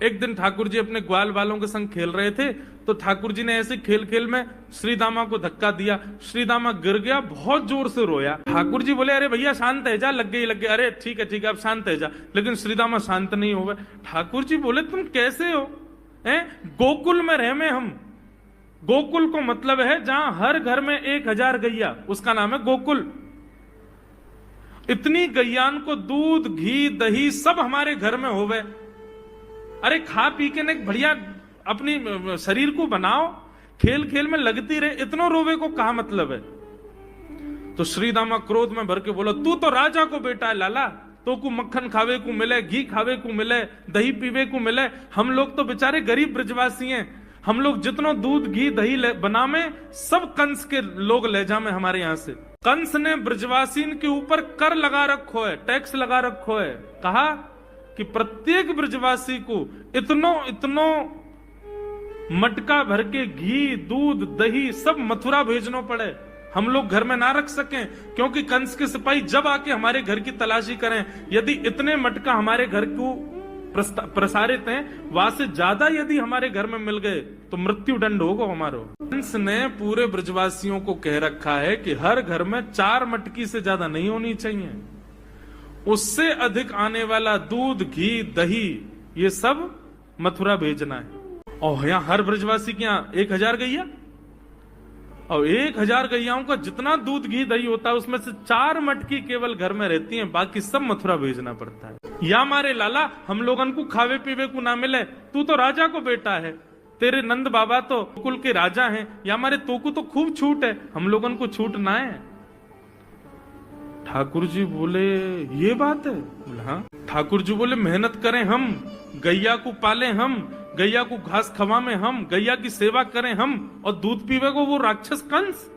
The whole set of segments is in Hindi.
एक दिन ठाकुर जी अपने ग्वाल वालों के संग खेल रहे थे, तो ठाकुर जी ने ऐसे खेल खेल में श्रीदामा को धक्का दिया। श्रीदामा गिर गया, बहुत जोर से रोया। ठाकुर जी बोले, अरे भैया शांत है जा, लग गई। अरे ठीक है अब शांत है जा। लेकिन श्रीदामा शांत नहीं हुआ। ठाकुर जी बोले, तुम कैसे हो? गोकुल में रहे में हम। गोकुल को मतलब है जहां हर घर में 1000 गैया, उसका नाम है गोकुल। इतनी गैयान को दूध घी दही सब हमारे घर में होवे। अरे खा पी के ने बढ़िया अपनी शरीर को बनाओ, खेल खेल में लगती रहे, इतना रोवे को कहा मतलब है? तो श्रीदामा क्रोध में भर के बोला, तू तो राजा को बेटा है लाला, तो को मक्खन खावे को मिले, घी खावे को मिले, दही पीवे को मिले। हम लोग तो बेचारे गरीब ब्रजवासी हैं। हम लोग जितना दूध घी दही बनावे सब कंस के लोग ले जामे हमारे यहां से। कंस ने ब्रजवासीन के ऊपर कर लगा रखो है, टैक्स लगा रखो है। कहा कि प्रत्येक ब्रजवासी को इतनो मटका भर के घी दूध दही सब मथुरा भेजना पड़े, हम लोग घर में ना रख सकें। क्योंकि कंस के सिपाही जब आके हमारे घर की तलाशी करें, यदि इतने मटका हमारे घर को प्रसारित हैं, वहां से ज्यादा यदि हमारे घर में मिल गए तो मृत्यु दंड होगा हमारो। कंस ने पूरे ब्रजवासियों को कह रखा है कि हर घर में 4 मटकी से ज्यादा नहीं होनी चाहिए। उससे अधिक आने वाला दूध घी दही ये सब मथुरा भेजना है। और यहां हर ब्रजवासी के यहां 1000 गैया, और 1000 गैयाओं का जितना दूध घी दही होता है उसमें से 4 मटकी केवल घर में रहती हैं, बाकी सब मथुरा भेजना पड़ता है। या मारे लाला हम लोगन को खावे पीवे को ना मिले, तू तो राजा को बेटा है, तेरे नंद बाबा तो कुल के राजा हैं, या मारे तो को तो खूब छूट है, हम लोगन को छूट ना है। ठाकुर जी बोले, ये बात है? बोले हाँ। ठाकुर जी बोले, मेहनत करें हम, गैया को पाले हम, गैया को घास खवामें हम, गैया की सेवा करें हम, और दूध पीवे को वो राक्षस कंस।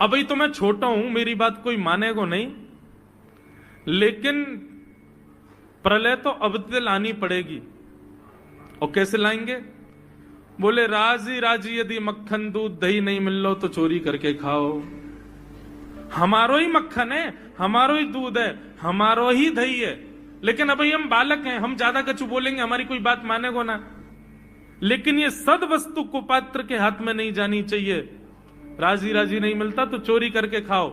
अभी तो मैं छोटा हूं, मेरी बात कोई मानेगा नहीं, लेकिन प्रलय तो अब तक लानी पड़ेगी। और कैसे लाएंगे? बोले, राजी राजी यदि मक्खन दूध दही नहीं मिल लो तो चोरी करके खाओ। हमारो ही मक्खन है, हमारो ही दूध है, हमारो ही दही है, लेकिन अभी हम बालक हैं, हम ज्यादा कछु बोलेंगे हमारी कोई बात मानेगो ना। लेकिन ये सद वस्तु कुपात्र के हाथ में नहीं जानी चाहिए। राजी राजी नहीं मिलता तो चोरी करके खाओ।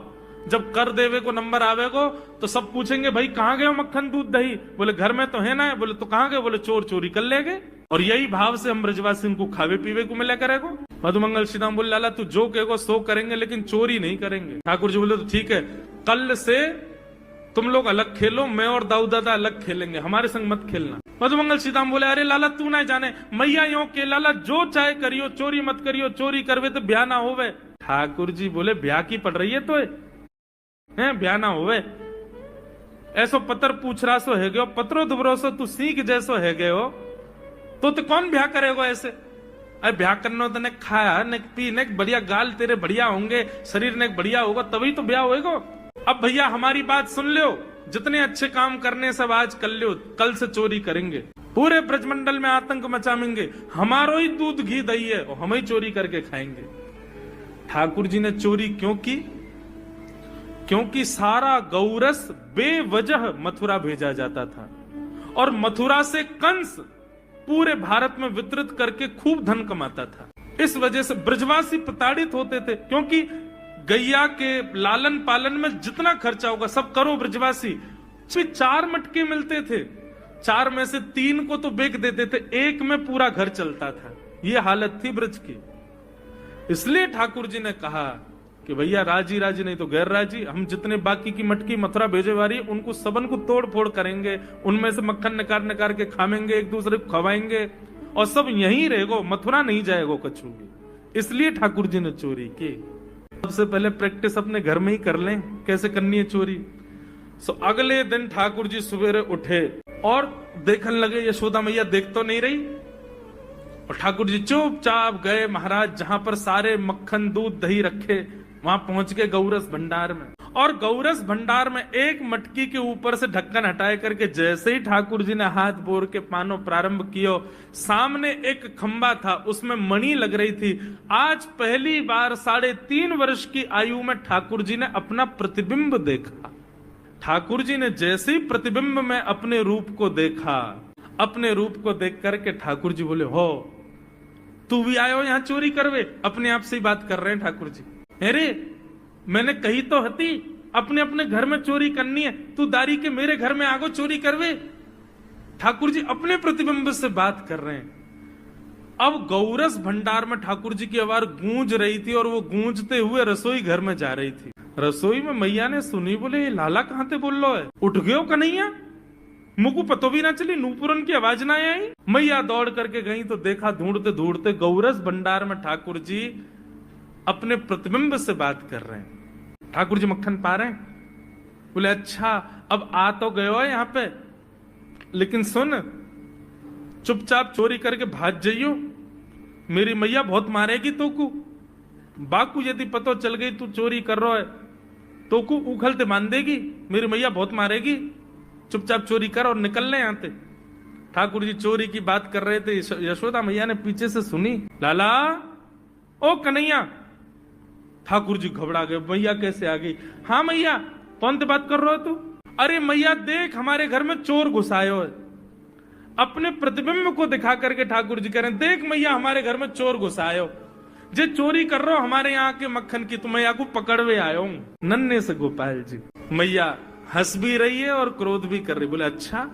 जब कर देवे को नंबर आवेगो तो सब पूछेंगे, भाई कहां गए हो मक्खन दूध दही? बोले घर में तो है ना। बोले तो कहां गए? बोले चोर चोरी कर ले गए। और यही भाव से हम ब्रजवासी को खावे पीवे को मिला करेगो। मधुमंगल श्रीदाम बोले, लाला तू जो कहेगो सो करेंगे, लेकिन चोरी नहीं करेंगे। ठाकुर जी बोले, तो ठीक है, कल से तुम लोग अलग खेलो, मैं और दाऊ दादा अलग खेलेंगे, हमारे संग मत खेलना। मधुमंगल सीताम बोले, अरे लाला तू ना जाने, मैया यो के लाला जो चाहे करियो, चोरी मत करियो, चोरी करवे तो ब्याह ना होवे। ठाकुर जी बोले, ब्याह की पड़ रही है तो है ब्याह ना होवे। ऐसो पत्र पूछ रहा सो है गयो, पत्रो दुबरोसो तू सीख जैसो है गयो, तो कौन ब्याह करेगा ऐसे? अरे ब्याह करना तो ने खाया ने पी ने बढ़िया गाल तेरे बढ़िया होंगे, शरीर ने बढ़िया होगा तभी तो ब्याह होएगा। अब भैया हमारी बात सुन लो, जितने अच्छे काम करने सब आज कर लो, कल से चोरी करेंगे, पूरे ब्रजमंडल में आतंक मचाएंगे, हमारो ही दूध घी दही है और हम ही चोरी करके खाएंगे। ठाकुर जी ने चोरी क्यों की? क्योंकि सारा गौरस बेवजह मथुरा भेजा जाता था और मथुरा से कंस पूरे भारत में वितरित करके खूब धन कमाता था। इस वजह से ब्रजवासी प्रताड़ित होते थे, क्योंकि गैया के लालन पालन में जितना खर्चा होगा सब करो ब्रजवासी। 4 मटके मिलते थे, 4 में से 3 को तो बेच देते थे, 1 में पूरा घर चलता था। ये हालत थी ब्रज की। इसलिए ठाकुर जी ने कहा कि भैया राजी राजी नहीं तो गैर राजी, हम जितने बाकी की मटकी मथुरा भेजे वाली उनको सबन को तोड़ फोड़ करेंगे, उनमें से मक्खन निकाल निकाल के खाएंगे, एक दूसरे को खवाएंगे और सब यहीं रहेगो, मथुरा नहीं जाएगो कछु भी। इसलिए ठाकुर जी ने चोरी की। सबसे पहले प्रैक्टिस अपने घर में ही कर लें कैसे करनी है चोरी। सो अगले दिन ठाकुर जी सवेरे उठे और देखने लगे यशोदा मैया देख तो नहीं रही, और ठाकुर जी चुपचाप गए महाराज जहां पर सारे मक्खन दूध दही रखे, वहां पहुंच गए गौरस भंडार में। और गौरस भंडार में एक मटकी के ऊपर से ढक्कन हटाए करके जैसे ही ठाकुर जी ने हाथ बोर के पानो प्रारंभ किया, सामने एक खंबा था, उसमें मणि लग रही थी। आज पहली बार 3.5 वर्ष की आयु में ठाकुर जी ने अपना प्रतिबिंब देखा। ठाकुर जी ने जैसे ही प्रतिबिंब में अपने रूप को देखा, अपने रूप को देख करके ठाकुर जी बोले, हो तू भी आयो यहाँ चोरी करवे? अपने आप से ही बात कर रहे हैं ठाकुर जी। अरे मैंने कही तो हती अपने अपने घर में चोरी करनी है, तू दारी के मेरे घर में आगो चोरी करवे? ठाकुर जी अपने प्रतिबिंब से बात कर रहे हैं। अब गौरस भंडार में ठाकुर जी की आवाज गूंज रही थी और वो गूंजते हुए रसोई घर में जा रही थी। रसोई में मैया ने सुनी, बोले ये लाला कहां ते बोल लो है? उठ गयो कन्हैया? मुझको पतो भी ना चली, नूपुरन की आवाज ना आई। मैया दौड़ करके गई तो देखा ढूंढते ढूंढते गौरस भंडार में ठाकुर जी अपने प्रतिबिंब से बात कर रहे हैं। ठाकुर जी मक्खन पा रहे हैं। बोले अच्छा अब आ तो गयो है यहाँ पे, लेकिन सुन चुपचाप चोरी करके भाग जाइयो, मेरी मैया बहुत मारेगी तोकू। बाकू यदि पतो चल गई तू चोरी कर रहा है तोकू उखलते मान देगी, मेरी मैया बहुत मारेगी। चुपचाप चोरी कर और निकलने यहाँ से। ठाकुर जी चोरी की बात कर रहे थे, यशोदा मैया ने पीछे से सुनी, लाला ओ कन्हैया। ठाकुर जी घबरा गए, मैया कैसे आ गई? हाँ मैया, कौन से बात कर रहे हो तू? अरे मैया देख हमारे घर में चोर घुसायो है। अपने प्रतिबिंब को दिखा करके ठाकुर जी कह रहे हैं, देख मैया हमारे घर में चोर घुसायो, जे चोरी कर रहे हो हमारे यहाँ के मक्खन की, तो मैया को पकड़वे आयो हूं नन्हे से गोपाल जी। मैया हंस भी रही है और क्रोध भी कर रही। बोले अच्छा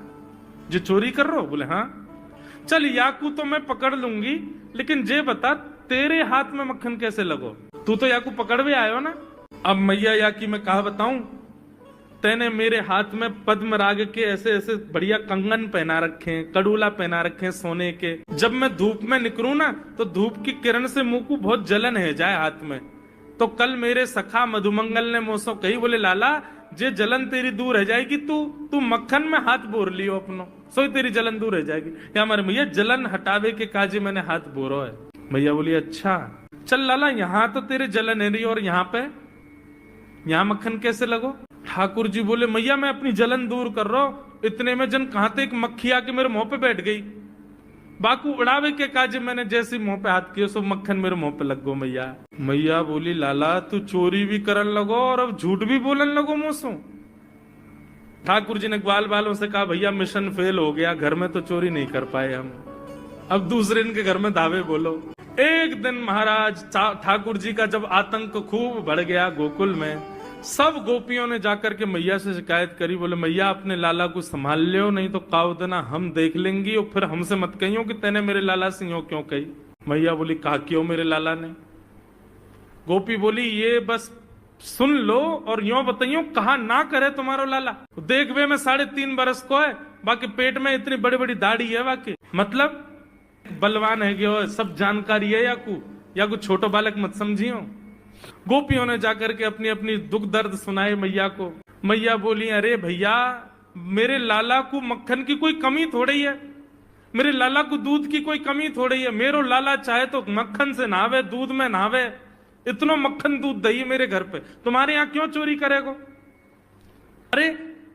जो चोरी कर रहे हो? बोले हाँ। चल याकू तो मैं पकड़ लूंगी, लेकिन जे बता तेरे हाथ में मक्खन कैसे लगो? तू तो याकू पकड़वे आयो ना। अब मैया याकी मैं कहा बताऊं, तेने मेरे हाथ में पद्म राग के ऐसे ऐसे बढ़िया कंगन पहना रखे हैं, कड़ूला पहना रखे हैं सोने के। जब मैं धूप में निकलूं ना तो धूप की किरण से मुंह को बहुत जलन है जाए हाथ में। तो कल मेरे सखा मधुमंगल ने मोसो कही, बोले लाला जे जलन तेरी दूर रह जाएगी, तू मक्खन में हाथ बोर लियो अपनो, सो तेरी जलन दूर रह जाएगी। या हमारे मैया जलन हटावे के काजे मैंने हाथ बोरो है। मैया बोली अच्छा चल लाला, यहाँ तो तेरे जलन है रही और यहाँ पे यहाँ मक्खन कैसे लगो? ठाकुर जी बोले मैया मैं अपनी जलन दूर कर रहा हूं। इतने में जन कहां थे एक मक्खी आके मेरे मुंह पे बैठ गई। बाकू उड़ावे के काजे मैंने जैसे मुंह पे हाथ किया सो मक्खन मेरे मुंह पे लग गो। मैया मैया बोली लाला तू चोरी भी करन लगो और अब झूठ भी बोलन लगो मुंह। ठाकुर जी ने ग्वाल बालों से कहा भैया मिशन फेल हो गया, घर में तो चोरी नहीं कर पाए हम, अब दूसरे इनके घर में दावे बोलो। एक दिन महाराज ठाकुर जी का जब आतंक खूब बढ़ गया गोकुल में, सब गोपियों ने जाकर के मैया से शिकायत करी। बोले मैया अपने लाला को संभाल लियो, नहीं तो कावदना हम देख लेंगी और फिर हमसे मत कहियो कि तेने मेरे लाला से यूं क्यों कही। मैया बोली कहा क्यों मेरे लाला ने? गोपी बोली ये बस सुन लो और यूं बताइयो कहा ना करे तुम्हारो लाला। देख वे में 3.5 बरस को है, बाकी पेट में इतनी बड़ी बड़ी दाढ़ी है, बाकी मतलब बलवान है गयो, सब जानकारी है। या कुछ छोटो बालक मत समझियो। गोपियों ने जाकर के अपनी अपनी दुख दर्द सुनाए मैया को। मैया बोली अरे भैया मेरे लाला को मक्खन की कोई कमी थोड़ी है, मेरे लाला को दूध की कोई कमी थोड़ी है। मेरो लाला चाहे तो मक्खन से नहावे, दूध में नहावे, इतना मक्खन दूध दही मेरे घर पे, तुम्हारे यहाँ क्यों चोरी करेगो? अरे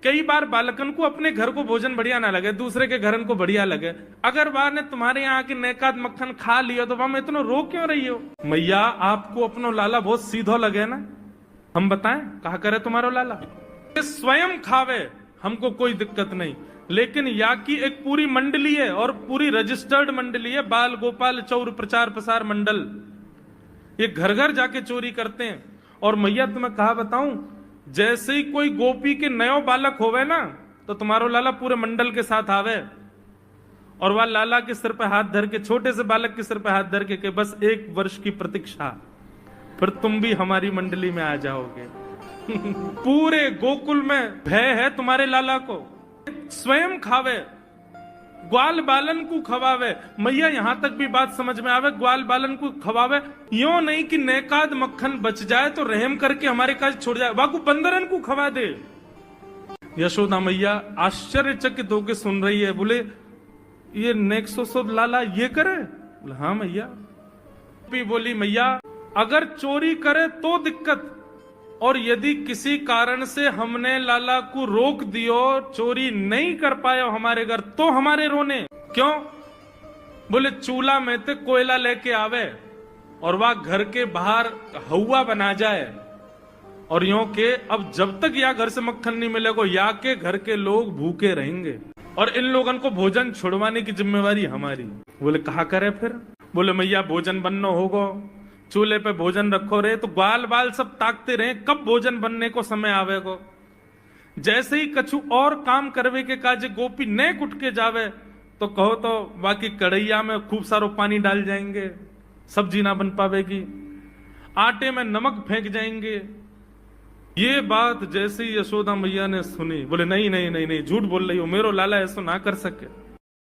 कई बार बालकन को अपने घर को भोजन बढ़िया ना लगे, दूसरे के घरन को बढ़िया लगे। अगर बार ने तुम्हारे यहाँ की नेकाद मक्खन खा लियो तो वहां इतना रो क्यों रही हो? मैया आपको अपनो लाला बहुत सीधो लगे ना, हम बताएं कहा करे तुम्हारो लाला? स्वयं खावे हमको कोई दिक्कत नहीं, लेकिन या की एक पूरी मंडली है और पूरी रजिस्टर्ड मंडली है, बाल गोपाल चौर प्रचार प्रसार मंडल, ये घर घर जाके चोरी करते हैं। और मैया तुम्हें कहा बताऊं, जैसे ही कोई गोपी के नयो बालक होवे ना तो तुम्हारो लाला पूरे मंडल के साथ आवे और वह लाला के सिर पे हाथ धर के, छोटे से बालक के सिर पे हाथ धर के बस 1 वर्ष की प्रतीक्षा, फिर तुम भी हमारी मंडली में आ जाओगे। पूरे गोकुल में भय है तुम्हारे लाला को। स्वयं खावे, ग्वाल बालन को खवावे। मैया यहां तक भी बात समझ में आवे, ग्वाल बालन को खवावे, यो नहीं कि नेकाद मक्खन बच जाए तो रहम करके हमारे काज छोड़ जाए, वाकू बंदरन को खवा दे। यशोदा मैया आश्चर्यचकित होकर सुन रही है। बोले ये नेक्सो लाला ये करे? बोले हाँ मैया। बोली मैया अगर चोरी करे तो दिक्कत, और यदि किसी कारण से हमने लाला को रोक दियो, चोरी नहीं कर पाए हमारे घर, तो हमारे रोने क्यों? बोले चूल्हा में ते कोयला लेके आवे और वह घर के बाहर हवा बना जाए, और यूं के अब जब तक या घर से मक्खन नहीं मिलेगा या के घर के लोग भूखे रहेंगे। और इन लोगों को भोजन छुड़वाने की जिम्मेवारी हमारी। बोले कहा करे फिर? बोले मैया भोजन बनना होगा, चूल्हे पे भोजन रखो रे। तो ग्वाल बाल सब ताकते रहे कब भोजन बनने को समय आवेगो। जैसे ही कछु और काम करवे के काजे गोपी न कुट के जावे तो कहो तो बाकी कढ़ैया में खूब सारो पानी डाल जाएंगे, सब्जी ना बन पावेगी, आटे में नमक फेंक जाएंगे। ये बात जैसे ही यशोदा मैया ने सुनी, बोले नहीं नहीं नहीं नहीं, झूठ बोल रही हो, मेरो लाला ऐसा ना कर सके।